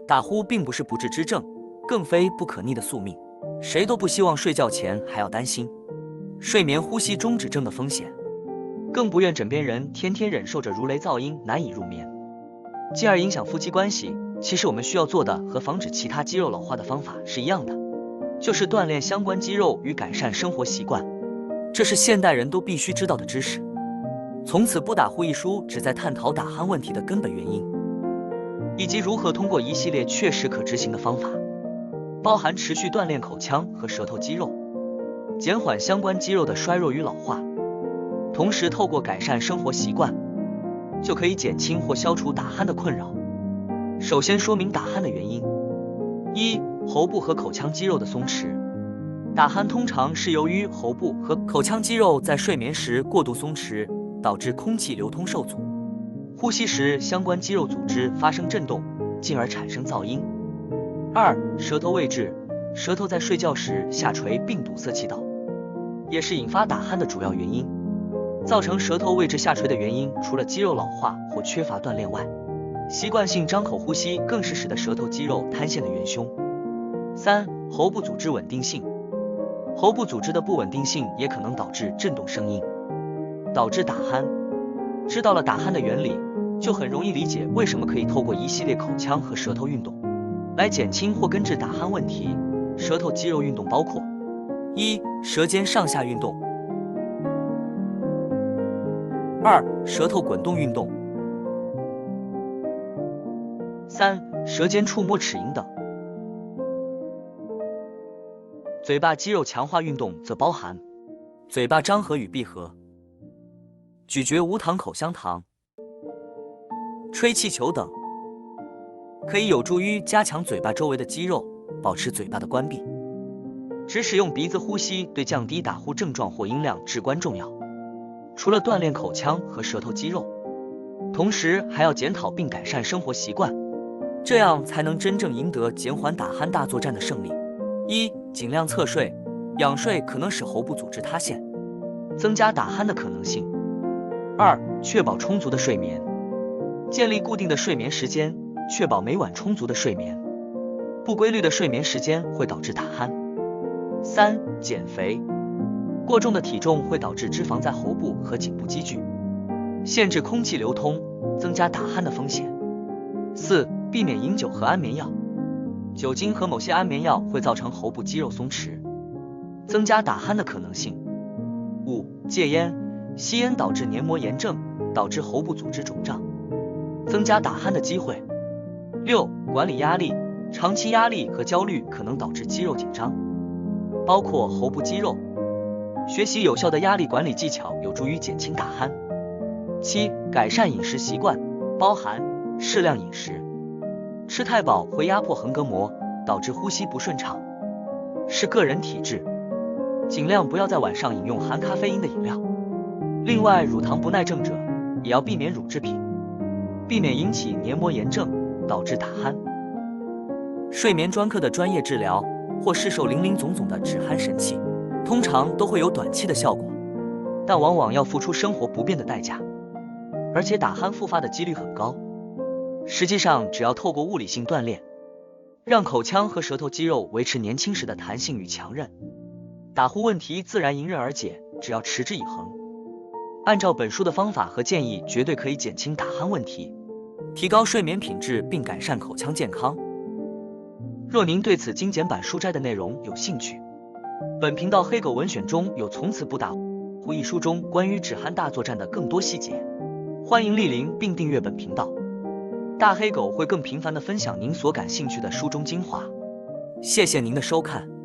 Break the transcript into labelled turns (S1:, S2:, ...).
S1: 打呼并不是不治之症，更非不可逆的宿命。谁都不希望睡觉前还要担心睡眠呼吸中止症的风险，更不愿枕边人天天忍受着如雷噪音难以入眠，进而影响夫妻关系。其实我们需要做的和防止其他肌肉老化的方法是一样的，就是锻炼相关肌肉与改善生活习惯。这是现代人都必须知道的知识。从此不打呼一书旨在探讨打鼾问题的根本原因，以及如何通过一系列确实可执行的方法，包含持续锻炼口腔和舌头肌肉，减缓相关肌肉的衰弱与老化，同时透过改善生活习惯，就可以减轻或消除打鼾的困扰。首先说明打鼾的原因。一、喉部和口腔肌肉的松弛。打鼾通常是由于喉部和口腔肌肉在睡眠时过度松弛，导致空气流通受阻，呼吸时相关肌肉组织发生震动，进而产生噪音。二、舌头位置。舌头在睡觉时下垂并堵塞气道，也是引发打鼾的主要原因。造成舌头位置下垂的原因，除了肌肉老化或缺乏锻炼外，习惯性张口呼吸更是使得舌头肌肉塌陷的元凶。三、喉部组织稳定性。喉部组织的不稳定性也可能导致震动声音，导致打鼾。知道了打鼾的原理，就很容易理解为什么可以透过一系列口腔和舌头运动来减轻或根治打鼾问题。舌头肌肉运动包括：一、舌尖上下运动；二、舌头滚动运动；三、舌尖触摸齿龈等。嘴巴肌肉强化运动则包含嘴巴张合与闭合、咀嚼无糖口香糖、吹气球等，可以有助于加强嘴巴周围的肌肉，保持嘴巴的关闭。只使用鼻子呼吸对降低打呼症状或音量至关重要。除了锻炼口腔和舌头肌肉，同时还要检讨并改善生活习惯，这样才能真正赢得减缓打鼾大作战的胜利。一、尽量侧睡，仰睡可能使喉部组织塌陷，增加打鼾的可能性。二、确保充足的睡眠，建立固定的睡眠时间，确保每晚充足的睡眠。不规律的睡眠时间会导致打鼾。三、减肥，过重的体重会导致脂肪在喉部和颈部积聚，限制空气流通，增加打鼾的风险。四、避免饮酒和安眠药，酒精和某些安眠药会造成喉部肌肉松弛，增加打鼾的可能性。五、戒烟，吸烟导致黏膜炎症，导致喉部组织肿胀，增加打鼾的机会。六、管理压力，长期压力和焦虑可能导致肌肉紧张，包括喉部肌肉。学习有效的压力管理技巧有助于减轻打鼾。七、改善饮食习惯，包含适量饮食，吃太饱会压迫横膈膜，导致呼吸不顺畅，视个人体质，尽量不要在晚上饮用含咖啡因的饮料。另外，乳糖不耐症者也要避免乳制品，避免引起黏膜炎症，导致打鼾。睡眠专科的专业治疗或市售林林总总的止鼾神器，通常都会有短期的效果，但往往要付出生活不便的代价，而且打鼾复发的几率很高。实际上，只要透过物理性锻炼，让口腔和舌头肌肉维持年轻时的弹性与强韧，打呼问题自然迎刃而解。只要持之以恒，按照本书的方法和建议，绝对可以减轻打鼾问题，提高睡眠品质并改善口腔健康。若您对此精简版书摘的内容有兴趣，本频道黑狗文选中有《从此不打呼》一书中关于止鼾大作战的更多细节，欢迎莅临并订阅本频道。大黑狗会更频繁地分享您所感兴趣的书中精华。谢谢您的收看。